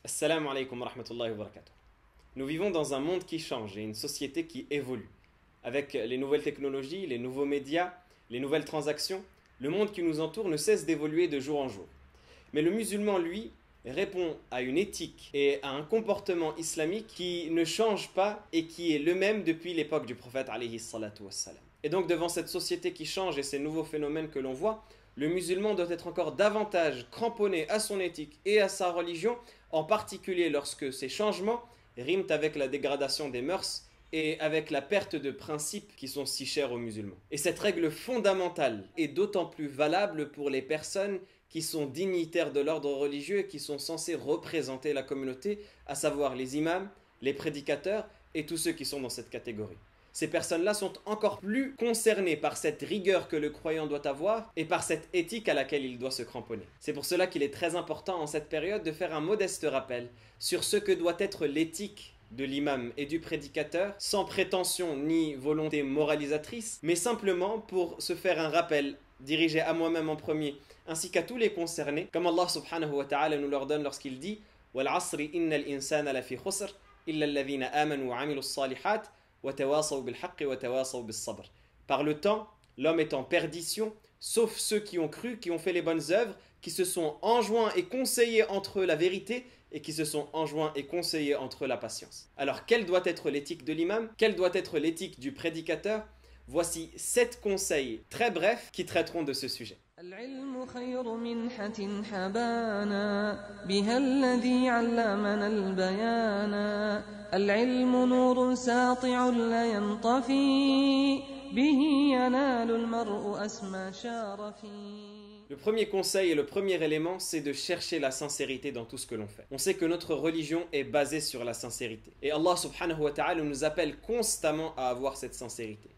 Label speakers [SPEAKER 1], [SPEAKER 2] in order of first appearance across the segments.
[SPEAKER 1] Assalamu alaikum wa rahmatullahi wa barakatuh. Nous vivons dans un monde qui change et une société qui évolue. Avec les nouvelles technologies, les nouveaux médias, les nouvelles transactions, le monde qui nous entoure ne cesse d'évoluer de jour en jour. Mais le musulman, lui, répond à une éthique et à un comportement islamique qui ne change pas et qui est le même depuis l'époque du prophète alayhi salatu wassalam. Et donc devant cette société qui change et ces nouveaux phénomènes que l'on voit, le musulman doit être encore davantage cramponné à son éthique et à sa religion, en particulier lorsque ces changements riment avec la dégradation des mœurs et avec la perte de principes qui sont si chers aux musulmans. Et cette règle fondamentale est d'autant plus valable pour les personnes qui sont dignitaires de l'ordre religieux et qui sont censés représenter la communauté, à savoir les imams, les prédicateurs et tous ceux qui sont dans cette catégorie. Ces personnes-là sont encore plus concernées par cette rigueur que le croyant doit avoir et par cette éthique à laquelle il doit se cramponner. C'est pour cela qu'il est très important en cette période de faire un modeste rappel sur ce que doit être l'éthique de l'imam et du prédicateur, sans prétention ni volonté moralisatrice, mais simplement pour se faire un rappel dirigé à moi-même en premier, ainsi qu'à tous les concernés, comme Allah subhanahu wa ta'ala nous l'ordonne lorsqu'il dit « Wal asri innal insana lafi khusr, illa alladhina amanu wa amilu s-salihat, par le temps, l'homme est en perdition, sauf ceux qui ont cru, qui ont fait les bonnes œuvres, qui se sont enjoints et conseillés entre eux la vérité et qui se sont enjoints et conseillés entre eux la patience. Alors, quelle doit être l'éthique de l'imam? Quelle doit être l'éthique du prédicateur? Voici 7 conseils très brefs qui traiteront de ce sujet.
[SPEAKER 2] العلم خير منحة حبانا بها الذي علمنا البيانا العلم نور ساطع لا ينطفي به ينال المرء أسمى شارفي.
[SPEAKER 1] Le premier conseil et le premier élément, c'est de chercher la sincérité dans tout ce que l'on fait. On sait que notre religion est basée sur la sincérité. Et Allah subhanahu wa ta'ala nous appelle constamment à avoir cette sincérité.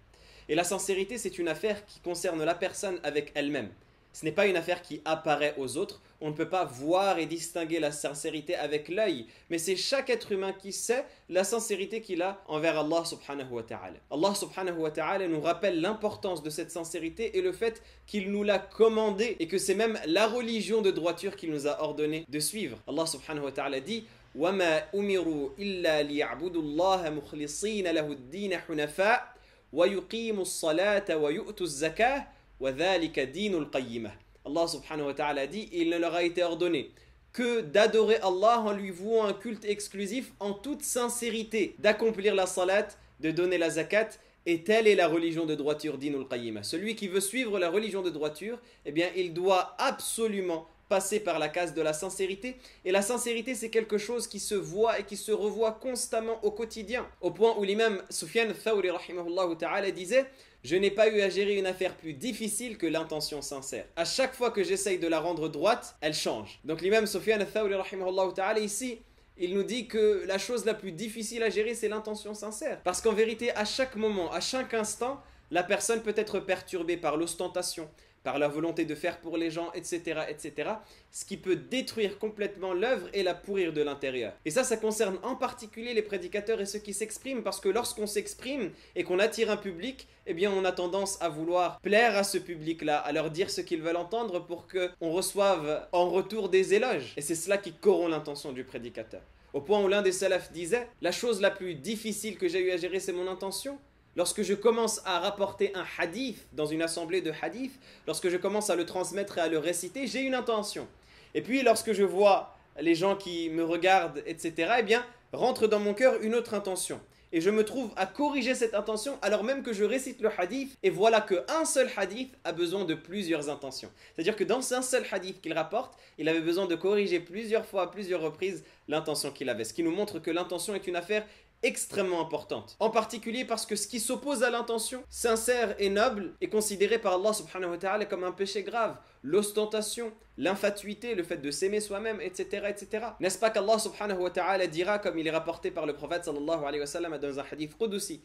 [SPEAKER 1] Et la sincérité, c'est une affaire qui concerne la personne avec elle-même. Ce n'est pas une affaire qui apparaît aux autres. On ne peut pas voir et distinguer la sincérité avec l'œil. Mais c'est chaque être humain qui sait la sincérité qu'il a envers Allah subhanahu wa ta'ala. Allah subhanahu wa ta'ala nous rappelle l'importance de cette sincérité et le fait qu'il nous l'a commandé et que c'est même la religion de droiture qu'il nous a ordonné de suivre. Allah subhanahu wa ta'ala dit وَمَا أُمِرُوا إِلَّا لِيَعْبُدُوا اللَّهَ مُخْلِصِينَ لَهُ الدِّينَ حُنَفَاءَ وَيُقِيمُوا الصَّلَاةَ وَيُؤْتُوا الزَّكَاةَ وَذَلِكَ دِينُ الْقَيِّمَةِ. Allah subhanahu wa ta'ala dit, il ne leur a été ordonné que d'adorer Allah en lui vouant un culte exclusif en toute sincérité, d'accomplir la salat, de donner la zakat, et telle est la religion de droiture dinul qayyima. Celui qui veut suivre la religion de droiture, eh bien il doit absolument passer par la case de la sincérité, et la sincérité c'est quelque chose qui se voit et qui se revoit constamment au quotidien, au point où l'imam Sufyan al-Thawri rahimahullah ta'ala disait: je n'ai pas eu à gérer une affaire plus difficile que l'intention sincère. À chaque fois que j'essaye de la rendre droite, elle change. Donc l'imam Sufyan al-Thawri rahimahullah ta'ala ici, il nous dit que la chose la plus difficile à gérer c'est l'intention sincère, parce qu'en vérité à chaque moment, à chaque instant, la personne peut être perturbée par l'ostentation, par la volonté de faire pour les gens, etc., etc., ce qui peut détruire complètement l'œuvre et la pourrir de l'intérieur. Et ça concerne en particulier les prédicateurs et ceux qui s'expriment, parce que lorsqu'on s'exprime et qu'on attire un public, eh bien on a tendance à vouloir plaire à ce public-là, à leur dire ce qu'ils veulent entendre pour qu'on reçoive en retour des éloges. Et c'est cela qui corrompt l'intention du prédicateur. Au point où l'un des salafs disait: la chose la plus difficile que j'ai eu à gérer, c'est mon intention. Lorsque je commence à rapporter un hadith dans une assemblée de hadith, lorsque je commence à le transmettre et à le réciter, j'ai une intention. Et puis lorsque je vois les gens qui me regardent, etc., eh bien, rentre dans mon cœur une autre intention. Et je me trouve à corriger cette intention alors même que je récite le hadith. Et voilà qu'un seul hadith a besoin de plusieurs intentions. C'est-à-dire que dans un seul hadith qu'il rapporte, il avait besoin de corriger plusieurs fois, à plusieurs reprises, l'intention qu'il avait. Ce qui nous montre que l'intention est une affaire extrêmement importante, en particulier parce que ce qui s'oppose à l'intention sincère et noble est considéré par Allah subhanahu wa ta'ala comme un péché grave. L'ostentation, l'infatuité, le fait de s'aimer soi-même, etc., etc. N'est-ce pas qu'Allah subhanahu wa ta'ala dira, comme il est rapporté par le prophète sallallahu alayhi wa sallam dans un hadith qudusi,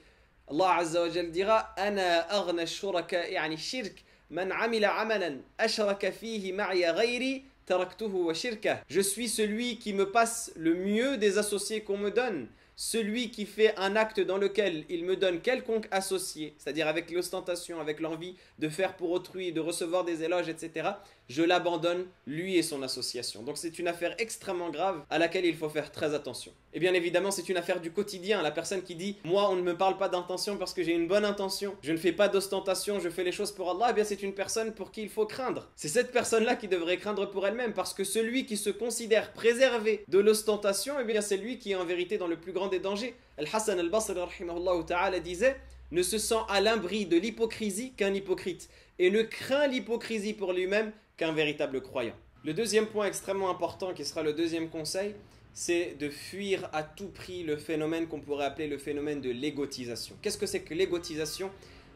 [SPEAKER 1] Allah azza wa jal dira: ana aghna ash-shuraka'i 'ani ash-shirk man 'amila 'amalan ashraka fihi ma'iya ghayri taraktuhu wa shirkah. Je suis celui qui me passe le mieux des associés qu'on me donne. Celui qui fait un acte dans lequel il me donne quelconque associé, c'est-à-dire avec l'ostentation, avec l'envie de faire pour autrui, de recevoir des éloges, etc., je l'abandonne, lui et son association. Donc c'est une affaire extrêmement grave à laquelle il faut faire très attention. Et bien évidemment, c'est une affaire du quotidien. La personne qui dit « Moi, on ne me parle pas d'intention parce que j'ai une bonne intention. Je ne fais pas d'ostentation, je fais les choses pour Allah. » Eh bien, c'est une personne pour qui il faut craindre. C'est cette personne-là qui devrait craindre pour elle-même, parce que celui qui se considère préservé de l'ostentation, eh bien, c'est lui qui est en vérité dans le plus grand des dangers. Al-Hassan al-Basri, rahimahullah ta'ala, disait « Ne se sent à l'abri de l'hypocrisie qu'un hypocrite, et ne craint l'hypocrisie pour lui-même qu'un véritable croyant. » Le deuxième point extrêmement important, qui sera le deuxième conseil, c'est de fuir à tout prix le phénomène qu'on pourrait appeler le phénomène de l'égotisation. Qu'est-ce que c'est que l'égotisation?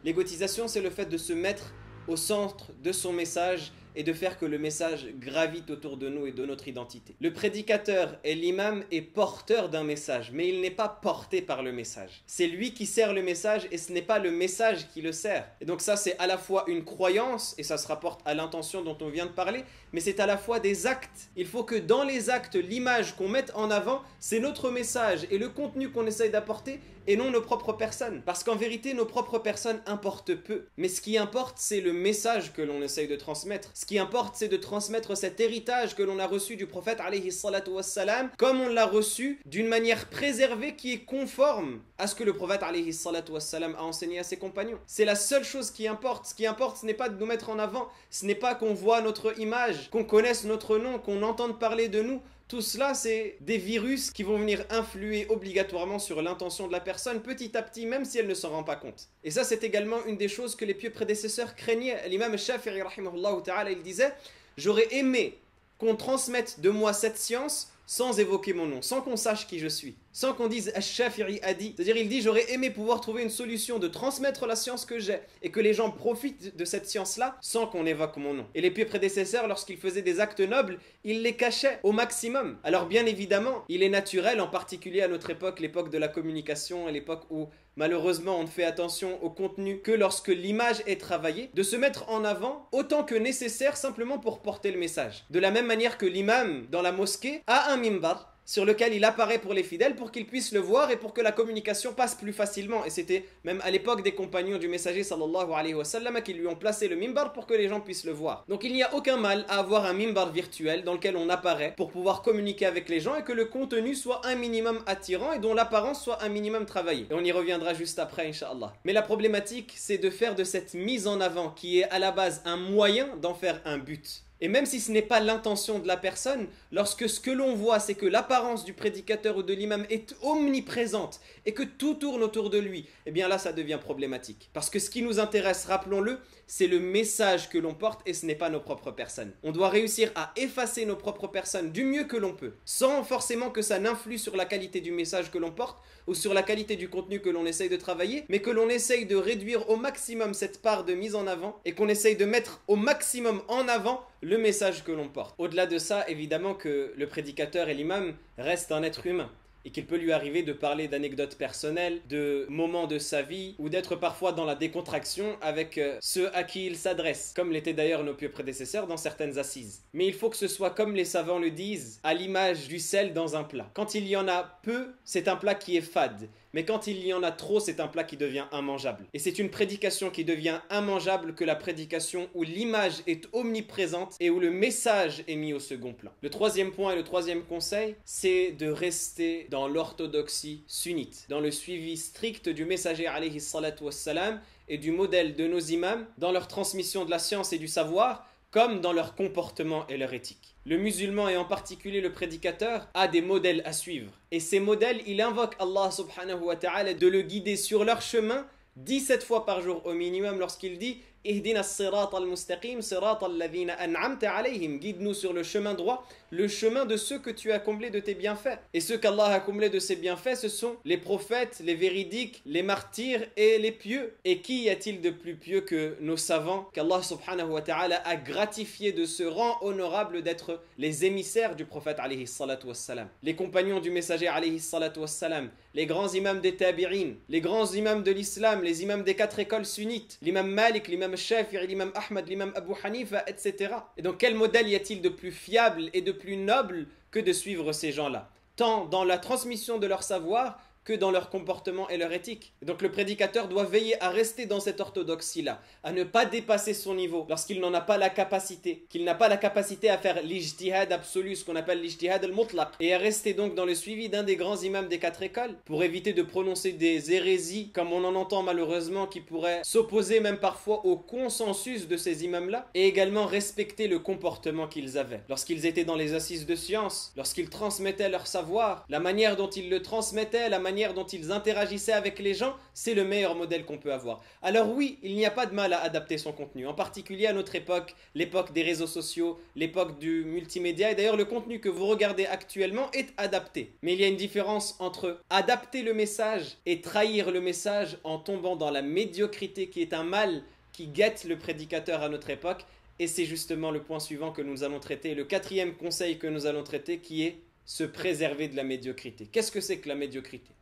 [SPEAKER 1] L'égotisation, c'est le fait de se mettre au centre de son message et de faire que le message gravite autour de nous et de notre identité. Le prédicateur et l'imam est porteur d'un message, mais il n'est pas porté par le message. C'est lui qui sert le message et ce n'est pas le message qui le sert. Et donc ça, c'est à la fois une croyance, et ça se rapporte à l'intention dont on vient de parler, mais c'est à la fois des actes. Il faut que dans les actes, l'image qu'on mette en avant, c'est notre message et le contenu qu'on essaye d'apporter, et non nos propres personnes. Parce qu'en vérité, nos propres personnes importent peu. Mais ce qui importe, c'est le message que l'on essaye de transmettre. Ce qui importe, c'est de transmettre cet héritage que l'on a reçu du prophète, alayhi salatu wassalam, comme on l'a reçu d'une manière préservée qui est conforme à ce que le prophète, alayhi salatu wassalam, a enseigné à ses compagnons. C'est la seule chose qui importe. Ce qui importe, ce n'est pas de nous mettre en avant, ce n'est pas qu'on voit notre image, qu'on connaisse notre nom, qu'on entende parler de nous. Tout cela, c'est des virus qui vont venir influer obligatoirement sur l'intention de la personne petit à petit, même si elle ne s'en rend pas compte. Et ça, c'est également une des choses que les pieux prédécesseurs craignaient. L'imam Shafi'i, rahimahullah ta'ala, il disait « J'aurais aimé qu'on transmette de moi cette science sans évoquer mon nom, sans qu'on sache qui je suis, sans qu'on dise « Ash-Shafi'i a dit ». C'est-à-dire, il dit « J'aurais aimé pouvoir trouver une solution de transmettre la science que j'ai et que les gens profitent de cette science-là sans qu'on évoque mon nom. » Et les pieux prédécesseurs, lorsqu'ils faisaient des actes nobles, ils les cachaient au maximum. Alors bien évidemment, il est naturel, en particulier à notre époque, l'époque de la communication, et l'époque où malheureusement on ne fait attention au contenu que lorsque l'image est travaillée, de se mettre en avant autant que nécessaire simplement pour porter le message. De la même manière que l'imam dans la mosquée a un mimbar sur lequel il apparaît pour les fidèles pour qu'ils puissent le voir et pour que la communication passe plus facilement. Et c'était même à l'époque des compagnons du messager sallallahu alayhi wa sallam qui lui ont placé le mimbar pour que les gens puissent le voir. Donc il n'y a aucun mal à avoir un mimbar virtuel dans lequel on apparaît pour pouvoir communiquer avec les gens et que le contenu soit un minimum attirant et dont l'apparence soit un minimum travaillée. Et on y reviendra juste après, Inch'Allah. Mais la problématique, c'est de faire de cette mise en avant qui est à la base un moyen d'en faire un but. Et même si ce n'est pas l'intention de la personne, lorsque ce que l'on voit, c'est que l'apparence du prédicateur ou de l'imam est omniprésente et que tout tourne autour de lui, eh bien là, ça devient problématique. Parce que ce qui nous intéresse, rappelons-le, c'est le message que l'on porte et ce n'est pas nos propres personnes. On doit réussir à effacer nos propres personnes du mieux que l'on peut, sans forcément que ça n'influe sur la qualité du message que l'on porte ou sur la qualité du contenu que l'on essaye de travailler, mais que l'on essaye de réduire au maximum cette part de mise en avant et qu'on essaye de mettre au maximum en avant le message que l'on porte. Au-delà de ça, évidemment que le prédicateur et l'imam restent un être humain et qu'il peut lui arriver de parler d'anecdotes personnelles, de moments de sa vie ou d'être parfois dans la décontraction avec ceux à qui il s'adresse, comme l'étaient d'ailleurs nos pieux prédécesseurs dans certaines assises. Mais il faut que ce soit comme les savants le disent, à l'image du sel dans un plat. Quand il y en a peu, c'est un plat qui est fade. Mais quand il y en a trop, c'est un plat qui devient immangeable. Et c'est une prédication qui devient immangeable que la prédication où l'image est omniprésente et où le message est mis au second plan. Le troisième point et le troisième conseil, c'est de rester dans l'orthodoxie sunnite, dans le suivi strict du messager alayhi salatu wassalam et du modèle de nos imams, dans leur transmission de la science et du savoir, comme dans leur comportement et leur éthique. Le musulman et en particulier le prédicateur a des modèles à suivre. Et ces modèles, il invoque Allah subhanahu wa ta'ala de le guider sur leur chemin 17 fois par jour au minimum lorsqu'il dit « Ihdina as-sirat al-mustaqim, sirat al-ladhina an'amta alayhim » guide-nous sur le chemin droit, le chemin de ceux que tu as comblés de tes bienfaits. Et ceux qu'Allah a comblés de ses bienfaits, ce sont les prophètes, les véridiques, les martyrs et les pieux. Et qui y a-t-il de plus pieux que nos savants qu'Allah subhanahu wa ta'ala a gratifié de ce rang honorable d'être les émissaires du prophète alayhi salatu wassalam. Les compagnons du messager alayhi salatu wassalam, les grands imams des tabi'in, les grands imams de l'islam, les imams des 4 écoles sunnites, l'imam Malik, l'imam Shafi'i, l'imam Ahmad, l'imam Abu Hanifa, etc. Et donc quel modèle y a-t-il de plus fiable et de plus noble que de suivre ces gens-là, tant dans la transmission de leur savoir que dans leur comportement et leur éthique. Et donc le prédicateur doit veiller à rester dans cette orthodoxie-là, à ne pas dépasser son niveau lorsqu'il n'en a pas la capacité, qu'il n'a pas la capacité à faire l'ijtihad absolu, ce qu'on appelle l'ijtihad al-mutlaq, et à rester donc dans le suivi d'un des grands imams des 4 écoles, pour éviter de prononcer des hérésies, comme on en entend malheureusement, qui pourraient s'opposer même parfois au consensus de ces imams-là, et également respecter le comportement qu'ils avaient. Lorsqu'ils étaient dans les assises de science, lorsqu'ils transmettaient leur savoir, la manière dont ils le transmettaient, la manière dont ils interagissaient avec les gens, c'est le meilleur modèle qu'on peut avoir. Alors oui, il n'y a pas de mal à adapter son contenu, en particulier à notre époque, l'époque des réseaux sociaux, l'époque du multimédia, et d'ailleurs le contenu que vous regardez actuellement est adapté. Mais il y a une différence entre adapter le message et trahir le message en tombant dans la médiocrité qui est un mal qui guette le prédicateur à notre époque, et c'est justement le point suivant que nous allons traiter, le 4e conseil que nous allons traiter, qui est se préserver de la médiocrité. Qu'est-ce que c'est que la médiocrité?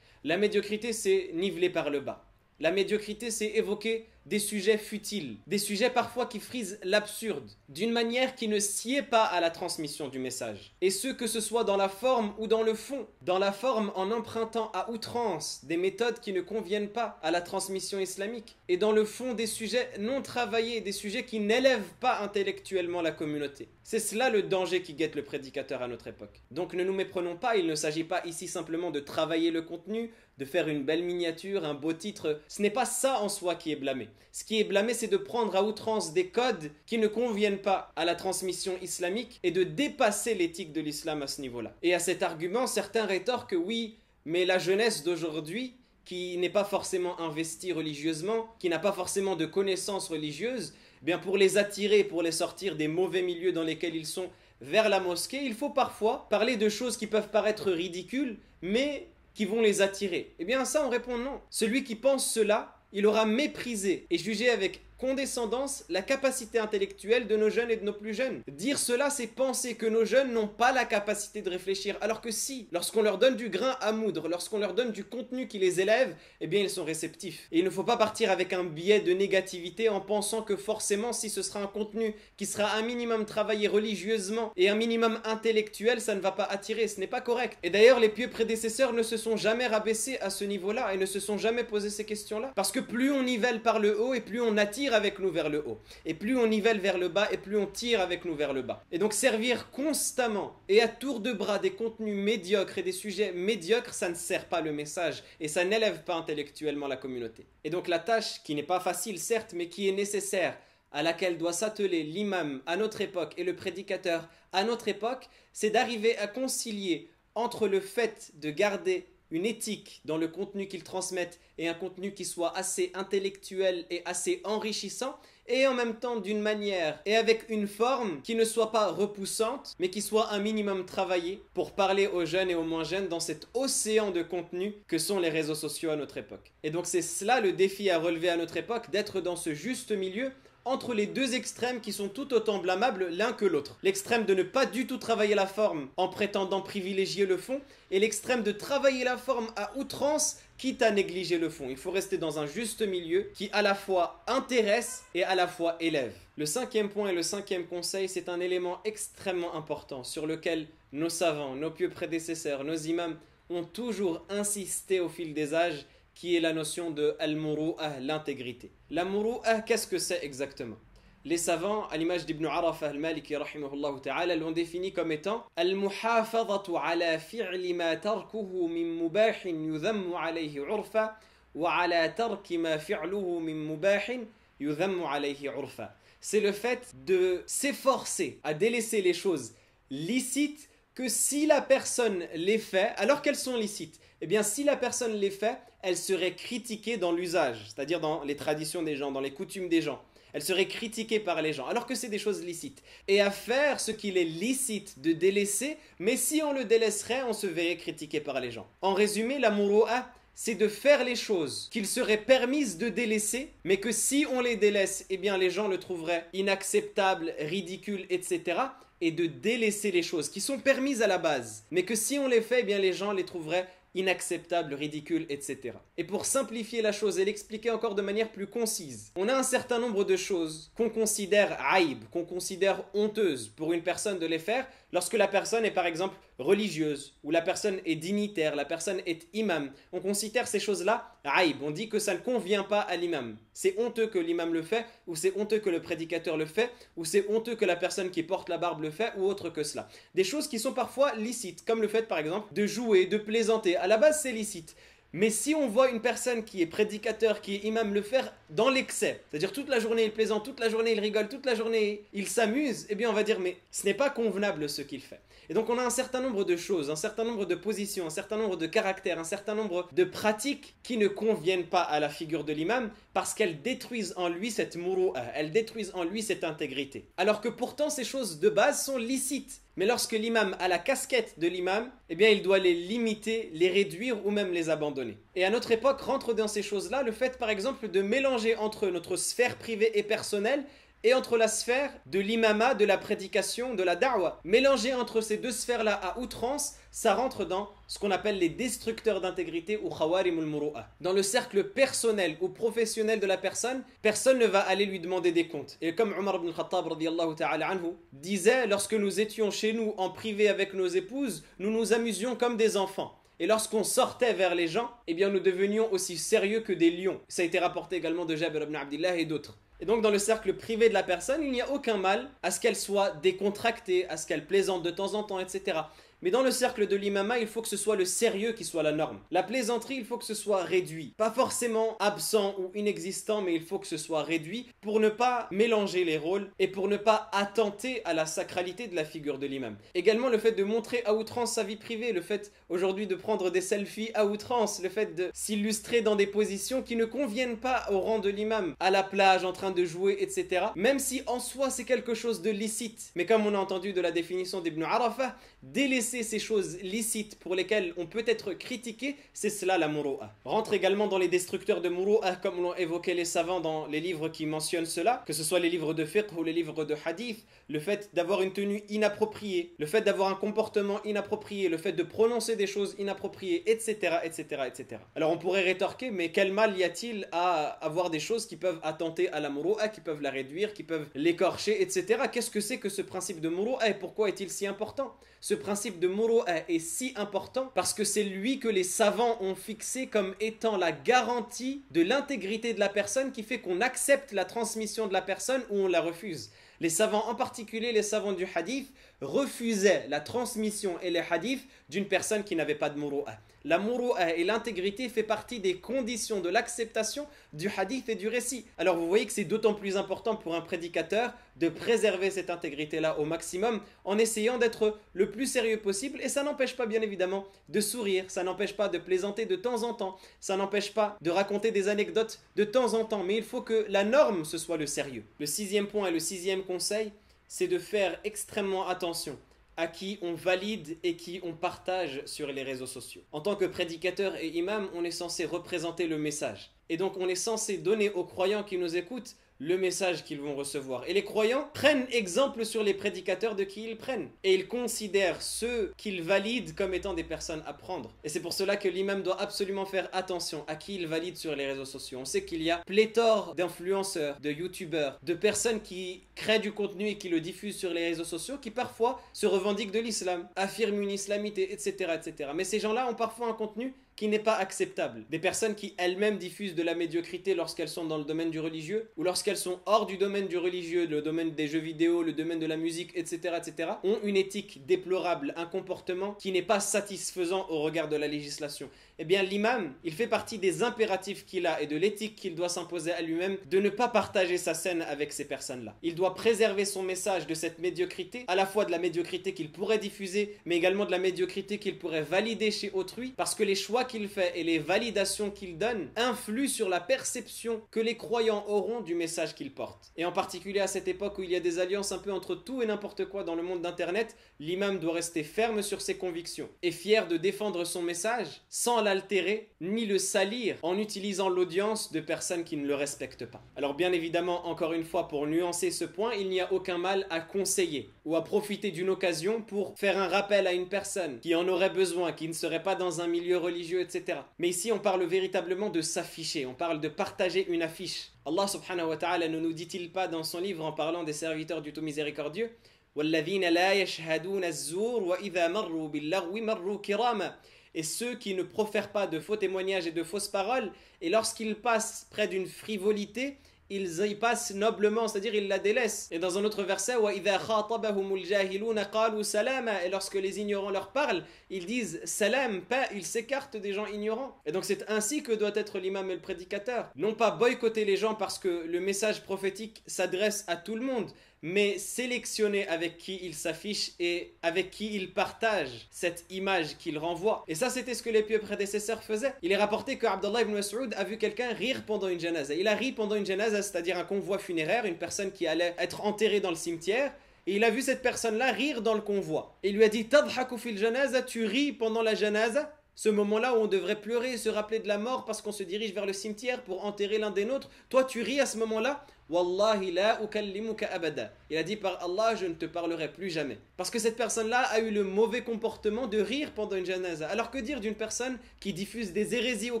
[SPEAKER 1] La médiocrité, c'est niveler par le bas. La médiocrité, c'est évoquer des sujets futiles, des sujets parfois qui frisent l'absurde, d'une manière qui ne sied pas à la transmission du message. Et ce, que ce soit dans la forme ou dans le fond. Dans la forme, en empruntant à outrance des méthodes qui ne conviennent pas à la transmission islamique. Et dans le fond, des sujets non travaillés, des sujets qui n'élèvent pas intellectuellement la communauté. C'est cela le danger qui guette le prédicateur à notre époque. Donc ne nous méprenons pas, il ne s'agit pas ici simplement de travailler le contenu, de faire une belle miniature, un beau titre. Ce n'est pas ça en soi qui est blâmé. Ce qui est blâmé, c'est de prendre à outrance des codes qui ne conviennent pas à la transmission islamique et de dépasser l'éthique de l'islam à ce niveau-là. Et à cet argument, certains rétorquent oui, mais la jeunesse d'aujourd'hui, qui n'est pas forcément investie religieusement, qui n'a pas forcément de connaissances religieuses, eh bien pour les attirer, pour les sortir des mauvais milieux dans lesquels ils sont vers la mosquée, il faut parfois parler de choses qui peuvent paraître ridicules, mais qui vont les attirer. Eh bien ça, on répond non. Celui qui pense cela, il aura méprisé et jugé avec condescendance la capacité intellectuelle de nos jeunes et de nos plus jeunes. Dire cela, c'est penser que nos jeunes n'ont pas la capacité de réfléchir, alors que si, lorsqu'on leur donne du grain à moudre, lorsqu'on leur donne du contenu qui les élève, eh bien ils sont réceptifs. Et il ne faut pas partir avec un biais de négativité en pensant que forcément si ce sera un contenu qui sera un minimum travaillé religieusement et un minimum intellectuel, ça ne va pas attirer, ce n'est pas correct. Et d'ailleurs les pieux prédécesseurs ne se sont jamais rabaissés à ce niveau-là et ne se sont jamais posé ces questions-là. Parce que plus on nivelle par le haut et plus on attire avec nous vers le haut. Et plus on nivelle vers le bas et plus on tire avec nous vers le bas. Et donc servir constamment et à tour de bras des contenus médiocres et des sujets médiocres, ça ne sert pas le message et ça n'élève pas intellectuellement la communauté. Et donc la tâche, qui n'est pas facile certes, mais qui est nécessaire, à laquelle doit s'atteler l'imam à notre époque et le prédicateur à notre époque, c'est d'arriver à concilier entre le fait de garder une éthique dans le contenu qu'ils transmettent et un contenu qui soit assez intellectuel et assez enrichissant, et en même temps d'une manière et avec une forme qui ne soit pas repoussante, mais qui soit un minimum travaillée pour parler aux jeunes et aux moins jeunes dans cet océan de contenu que sont les réseaux sociaux à notre époque. Et donc c'est cela le défi à relever à notre époque, d'être dans ce juste milieu entre les deux extrêmes qui sont tout autant blâmables l'un que l'autre. L'extrême de ne pas du tout travailler la forme en prétendant privilégier le fond, et l'extrême de travailler la forme à outrance, quitte à négliger le fond. Il faut rester dans un juste milieu qui à la fois intéresse et à la fois élève. Le 5e point et le 5e conseil, c'est un élément extrêmement important sur lequel nos savants, nos pieux prédécesseurs, nos imams ont toujours insisté au fil des âges, qui est la notion de al-muru'ah, l'intégrité. La muru'ah, qu'est-ce que c'est exactement? Les savants, à l'image d'Ibn Arafah al-Maliki rahimahullah ta'ala, l'ont défini comme étant al-muhafadhatu ala fi'li ma tarkuhu min mubahin yudhammu alayhi urfa wa ala tarki ma fi'luhu min mubahin yudhammu alayhi urfa. C'est le fait de s'efforcer à délaisser les choses licites que si la personne les fait, alors qu'elles sont licites, eh bien si la personne les fait, elle serait critiquée dans l'usage, c'est-à-dire dans les traditions des gens, dans les coutumes des gens. Elle serait critiquée par les gens, alors que c'est des choses licites. Et à faire ce qu'il est licite de délaisser, mais si on le délaisserait, on se verrait critiqué par les gens. En résumé, la muru'ah, c'est de faire les choses qu'il serait permise de délaisser, mais que si on les délaisse, eh bien les gens le trouveraient inacceptable, ridicule, etc. Et de délaisser les choses qui sont permises à la base, mais que si on les fait, eh bien les gens les trouveraient inacceptable, ridicule, etc. Et pour simplifier la chose et l'expliquer encore de manière plus concise, on a un certain nombre de choses qu'on considère aïb, qu'on considère honteuses pour une personne de les faire lorsque la personne est par exemple religieuse, où la personne est dignitaire, la personne est imam, on considère ces choses-là aïb, on dit que ça ne convient pas à l'imam. C'est honteux que l'imam le fait, ou c'est honteux que le prédicateur le fait, ou c'est honteux que la personne qui porte la barbe le fait, ou autre que cela. Des choses qui sont parfois licites, comme le fait par exemple de jouer, de plaisanter. À la base c'est licite. Mais si on voit une personne qui est prédicateur, qui est imam le faire dans l'excès, c'est-à-dire toute la journée il plaisante, toute la journée il rigole, toute la journée il s'amuse, eh bien on va dire mais ce n'est pas convenable ce qu'il fait. Et donc on a un certain nombre de choses, un certain nombre de positions, un certain nombre de caractères, un certain nombre de pratiques qui ne conviennent pas à la figure de l'imam parce qu'elles détruisent en lui cette muru'a, elles détruisent en lui cette intégrité. Alors que pourtant ces choses de base sont licites. Mais lorsque l'imam a la casquette de l'imam, eh bien il doit les limiter, les réduire ou même les abandonner. Et à notre époque rentre dans ces choses-là le fait par exemple de mélanger entre notre sphère privée et personnelle et entre la sphère de l'imama, de la prédication, de la da'wa. Mélanger entre ces deux sphères-là à outrance, ça rentre dans ce qu'on appelle les destructeurs d'intégrité ou khawarimul muru'a. Dans le cercle personnel ou professionnel de la personne, personne ne va aller lui demander des comptes. Et comme Omar ibn Khattab radiyallahu ta'ala anhu disait, lorsque nous étions chez nous en privé avec nos épouses, nous nous amusions comme des enfants. Et lorsqu'on sortait vers les gens, eh bien nous devenions aussi sérieux que des lions. Ça a été rapporté également de Jabir ibn Abdillah et d'autres. Et donc dans le cercle privé de la personne, il n'y a aucun mal à ce qu'elle soit décontractée, à ce qu'elle plaisante de temps en temps, etc. Mais dans le cercle de l'imama, il faut que ce soit le sérieux qui soit la norme. La plaisanterie, il faut que ce soit réduit. Pas forcément absent ou inexistant, mais il faut que ce soit réduit pour ne pas mélanger les rôles et pour ne pas attenter à la sacralité de la figure de l'imam. Également, le fait de montrer à outrance sa vie privée, le fait aujourd'hui de prendre des selfies à outrance, le fait de s'illustrer dans des positions qui ne conviennent pas au rang de l'imam, à la plage, en train de jouer, etc. Même si en soi c'est quelque chose de licite. Mais comme on a entendu de la définition d'Ibn Arafah, délaisser ces choses licites pour lesquelles on peut être critiqué, c'est cela la muru'a. Rentre également dans les destructeurs de muru'a, comme l'ont évoqué les savants dans les livres qui mentionnent cela, que ce soit les livres de fiqh ou les livres de hadith, le fait d'avoir une tenue inappropriée, le fait d'avoir un comportement inapproprié, le fait de prononcer des choses inappropriées, etc., etc., etc. Alors on pourrait rétorquer, mais quel mal y a-t-il à avoir des choses qui peuvent attenter à la muru'a, qui peuvent la réduire, qui peuvent l'écorcher, etc. Qu'est-ce que c'est que ce principe de muru'a et pourquoi est-il si important? Ce principe de muru'a est si important parce que c'est lui que les savants ont fixé comme étant la garantie de l'intégrité de la personne qui fait qu'on accepte la transmission de la personne ou on la refuse. Les savants, en particulier les savants du hadith, refusaient la transmission et les hadiths d'une personne qui n'avait pas de muru'a. La muru'a et l'intégrité fait partie des conditions de l'acceptation du hadith et du récit. Alors vous voyez que c'est d'autant plus important pour un prédicateur de préserver cette intégrité-là au maximum en essayant d'être le plus sérieux possible. Et ça n'empêche pas bien évidemment de sourire, ça n'empêche pas de plaisanter de temps en temps, ça n'empêche pas de raconter des anecdotes de temps en temps. Mais il faut que la norme, ce soit le sérieux. Le sixième point et le sixième conseil, c'est de faire extrêmement attention à qui on valide et qui on partage sur les réseaux sociaux. En tant que prédicateur et imam, on est censé représenter le message. Et donc on est censé donner aux croyants qui nous écoutent le message qu'ils vont recevoir. Et les croyants prennent exemple sur les prédicateurs de qui ils prennent. Et ils considèrent ceux qu'ils valident comme étant des personnes à prendre. Et c'est pour cela que l'imam doit absolument faire attention à qui il valide sur les réseaux sociaux. On sait qu'il y a pléthore d'influenceurs, de youtubeurs, de personnes qui créent du contenu et qui le diffusent sur les réseaux sociaux, qui parfois se revendiquent de l'islam, affirment une islamité, etc., etc. Mais ces gens-là ont parfois un contenu qui n'est pas acceptable. Des personnes qui elles-mêmes diffusent de la médiocrité lorsqu'elles sont dans le domaine du religieux ou lorsqu'elles sont hors du domaine du religieux, le domaine des jeux vidéo, le domaine de la musique, etc., etc., ont une éthique déplorable, un comportement qui n'est pas satisfaisant au regard de la législation. Eh bien l'imam, il fait partie des impératifs qu'il a et de l'éthique qu'il doit s'imposer à lui-même de ne pas partager sa scène avec ces personnes-là. Il doit préserver son message de cette médiocrité, à la fois de la médiocrité qu'il pourrait diffuser, mais également de la médiocrité qu'il pourrait valider chez autrui, parce que les choix qu'il fait et les validations qu'il donne influent sur la perception que les croyants auront du message qu'il porte. Et en particulier à cette époque où il y a des alliances un peu entre tout et n'importe quoi dans le monde d'internet, l'imam doit rester ferme sur ses convictions et fier de défendre son message sans l'altérer ni le salir en utilisant l'audience de personnes qui ne le respectent pas. Alors bien évidemment, encore une fois, pour nuancer ce point, il n'y a aucun mal à conseiller ou à profiter d'une occasion pour faire un rappel à une personne qui en aurait besoin, qui ne serait pas dans un milieu religieux, etc. Mais ici, on parle véritablement de s'afficher, on parle de partager une affiche. Allah subhanahu wa ta'ala ne nous dit-il pas dans son livre en parlant des serviteurs du tout miséricordieux: وَالَّذِينَ لَا يَشْهَدُونَ الزُّورَ وَإِذَا مَرُّوا بِاللَّغْوِ مَرُّوا كِرَامًا. Et ceux qui ne profèrent pas de faux témoignages et de fausses paroles, et lorsqu'ils passent près d'une frivolité, ils y passent noblement, c'est-à-dire ils la délaissent. Et dans un autre verset, وَإِذَا خَاطَبَهُمُ الْجَاهِلُونَ قَالُوا سَلَامًا. Et lorsque les ignorants leur parlent, ils disent salam, paix, ils s'écartent des gens ignorants. Et donc c'est ainsi que doit être l'imam et le prédicateur. Non pas boycotter les gens parce que le message prophétique s'adresse à tout le monde, mais sélectionner avec qui il s'affiche et avec qui il partage cette image qu'il renvoie. Et ça, c'était ce que les pieux prédécesseurs faisaient. Il est rapporté que Abdallah ibn Mas'ud a vu quelqu'un rire pendant une janaza. Il a ri pendant une janaza, c'est-à-dire un convoi funéraire, une personne qui allait être enterrée dans le cimetière. Et il a vu cette personne-là rire dans le convoi. Et il lui a dit « Tadhaku fil janaza » tu ris pendant la janaza, ce moment-là où on devrait pleurer et se rappeler de la mort parce qu'on se dirige vers le cimetière pour enterrer l'un des nôtres. Toi, tu ris à ce moment-là. Wallahi la ukallimuka abada. Il a dit par Allah, je ne te parlerai plus jamais. Parce que cette personne-là a eu le mauvais comportement de rire pendant une janaza. Alors que dire d'une personne qui diffuse des hérésies au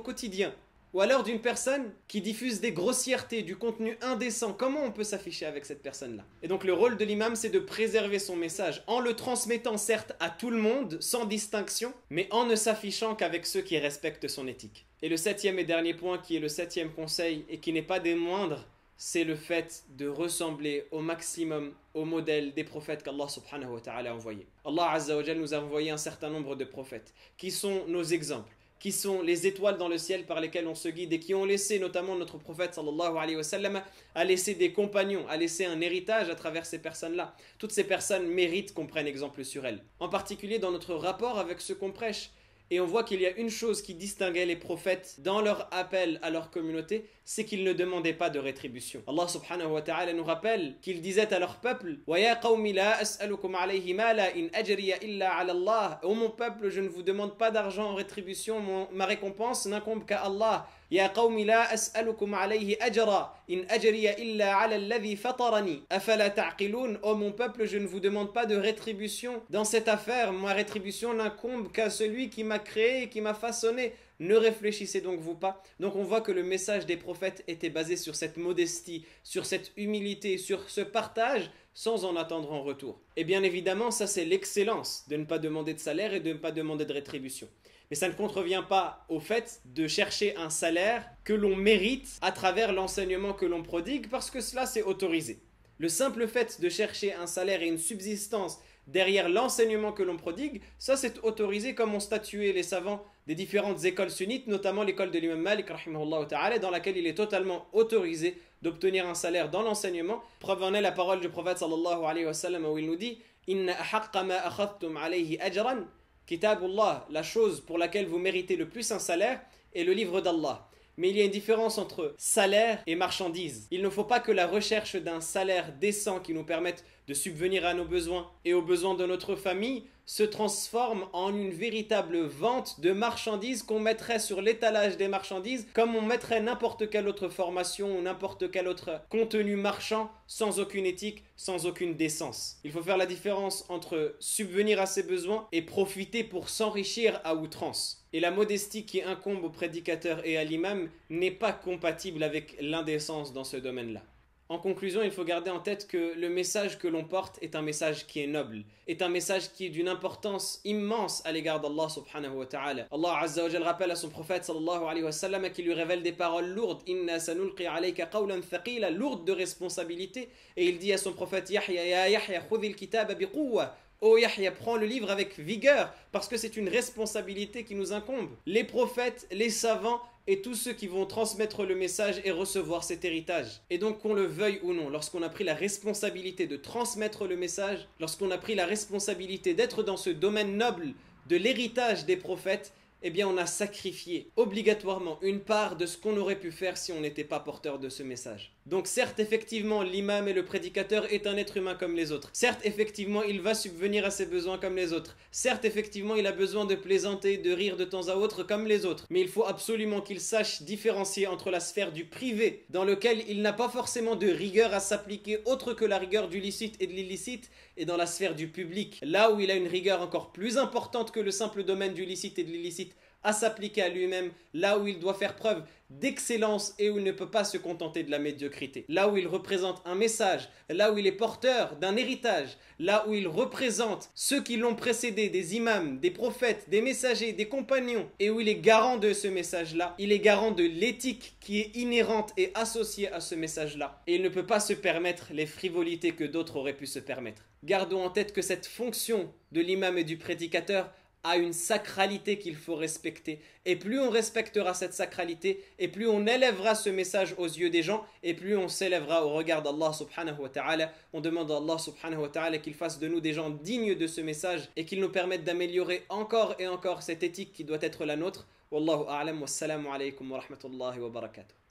[SPEAKER 1] quotidien? Ou alors d'une personne qui diffuse des grossièretés, du contenu indécent? Comment on peut s'afficher avec cette personne-là? Et donc le rôle de l'imam, c'est de préserver son message en le transmettant certes à tout le monde, sans distinction, mais en ne s'affichant qu'avec ceux qui respectent son éthique. Et le septième et dernier point, qui est le septième conseil et qui n'est pas des moindres, c'est le fait de ressembler au maximum au modèle des prophètes qu'Allah subhanahu wa ta'ala a envoyés. Allah azza wa jal nous a envoyé un certain nombre de prophètes qui sont nos exemples, qui sont les étoiles dans le ciel par lesquelles on se guide et qui ont laissé, notamment notre prophète sallallahu alayhi wa sallam, a laissé des compagnons, a laissé un héritage à travers ces personnes-là. Toutes ces personnes méritent qu'on prenne exemple sur elles, en particulier dans notre rapport avec ce qu'on prêche. Et on voit qu'il y a une chose qui distinguait les prophètes dans leur appel à leur communauté, c'est qu'ils ne demandaient pas de rétribution. Allah subhanahu wa ta'ala nous rappelle qu'ils disaient à leur peuple « Wa ya qawmi la as'alukum alayhi mala in ajriya illa ala Allah » « Ô mon peuple, je ne vous demande pas d'argent en rétribution, ma récompense n'incombe qu'à Allah. » يا قوم لا أسألكم عليه أجرا إن أجري إلا على الذي فطرني أفلا تعقلون. Oh mon peuple, je ne vous demande pas de rétribution dans cette affaire. Ma rétribution n'incombe qu'à celui qui m'a créé et qui m'a façonné. Ne réfléchissez donc vous pas. Donc on voit que le message des prophètes était basé sur cette modestie, sur cette humilité, sur ce partage sans en attendre en retour. Et bien évidemment, ça c'est l'excellence de ne pas demander de salaire et de ne pas demander de rétribution. Mais ça ne contrevient pas au fait de chercher un salaire que l'on mérite à travers l'enseignement que l'on prodigue, parce que cela c'est autorisé. Le simple fait de chercher un salaire et une subsistance derrière l'enseignement que l'on prodigue, ça c'est autorisé, comme ont statué les savants des différentes écoles sunnites, notamment l'école de l'imam Malik rahimahullah ta'ala, dans laquelle il est totalement autorisé d'obtenir un salaire dans l'enseignement. Preuve en est la parole du prophète sallallahu alayhi wa sallam où il nous dit « Inna ahaqqa ma akhadtum alayhi ajran » Kitabullah, la chose pour laquelle vous méritez le plus un salaire, est le livre d'Allah. Mais il y a une différence entre salaire et marchandise. Il ne faut pas que la recherche d'un salaire décent qui nous permette de subvenir à nos besoins et aux besoins de notre famille se transforme en une véritable vente de marchandises qu'on mettrait sur l'étalage des marchandises comme on mettrait n'importe quelle autre formation ou n'importe quel autre contenu marchand sans aucune éthique, sans aucune décence. Il faut faire la différence entre subvenir à ses besoins et profiter pour s'enrichir à outrance. Et la modestie qui incombe au prédicateur et à l'imam n'est pas compatible avec l'indécence dans ce domaine-là. En conclusion, il faut garder en tête que le message que l'on porte est un message qui est noble, est un message qui est d'une importance immense à l'égard d'Allah subhanahu wa ta'ala. Allah azza wa jal rappelle à son prophète sallallahu alayhi wa sallam qui lui révèle des paroles lourdes, inna sanulqi alayka qawlan thaqila, lourdes de responsabilité, et il dit à son prophète Yahya ya Yahya khudhil kitaba biquwwa. Oh Yahya, prends le livre avec vigueur, parce que c'est une responsabilité qui nous incombe. Les prophètes, les savants et tous ceux qui vont transmettre le message et recevoir cet héritage. Et donc qu'on le veuille ou non, lorsqu'on a pris la responsabilité de transmettre le message, lorsqu'on a pris la responsabilité d'être dans ce domaine noble de l'héritage des prophètes, eh bien on a sacrifié obligatoirement une part de ce qu'on aurait pu faire si on n'était pas porteur de ce message. Donc certes, effectivement, l'imam et le prédicateur est un être humain comme les autres. Certes, effectivement, il va subvenir à ses besoins comme les autres. Certes, effectivement, il a besoin de plaisanter, de rire de temps à autre comme les autres. Mais il faut absolument qu'il sache différencier entre la sphère du privé, dans lequel il n'a pas forcément de rigueur à s'appliquer autre que la rigueur du licite et de l'illicite, et dans la sphère du public, là où il a une rigueur encore plus importante que le simple domaine du licite et de l'illicite, réussite, à s'appliquer à lui-même, là où il doit faire preuve d'excellence et où il ne peut pas se contenter de la médiocrité. Là où il représente un message, là où il est porteur d'un héritage, là où il représente ceux qui l'ont précédé, des imams, des prophètes, des messagers, des compagnons, et où il est garant de ce message-là, il est garant de l'éthique qui est inhérente et associée à ce message-là. Et il ne peut pas se permettre les frivolités que d'autres auraient pu se permettre. Gardons en tête que cette fonction de l'imam et du prédicateur a une sacralité qu'il faut respecter. Et plus on respectera cette sacralité, et plus on élèvera ce message aux yeux des gens, et plus on s'élèvera au regard d'Allah subhanahu wa ta'ala. On demande à Allah subhanahu wa ta'ala qu'il fasse de nous des gens dignes de ce message, et qu'il nous permette d'améliorer encore et encore cette éthique qui doit être la nôtre. Wallahu a'lam, wassalamu alaykum wa rahmatullahi wa barakatuh.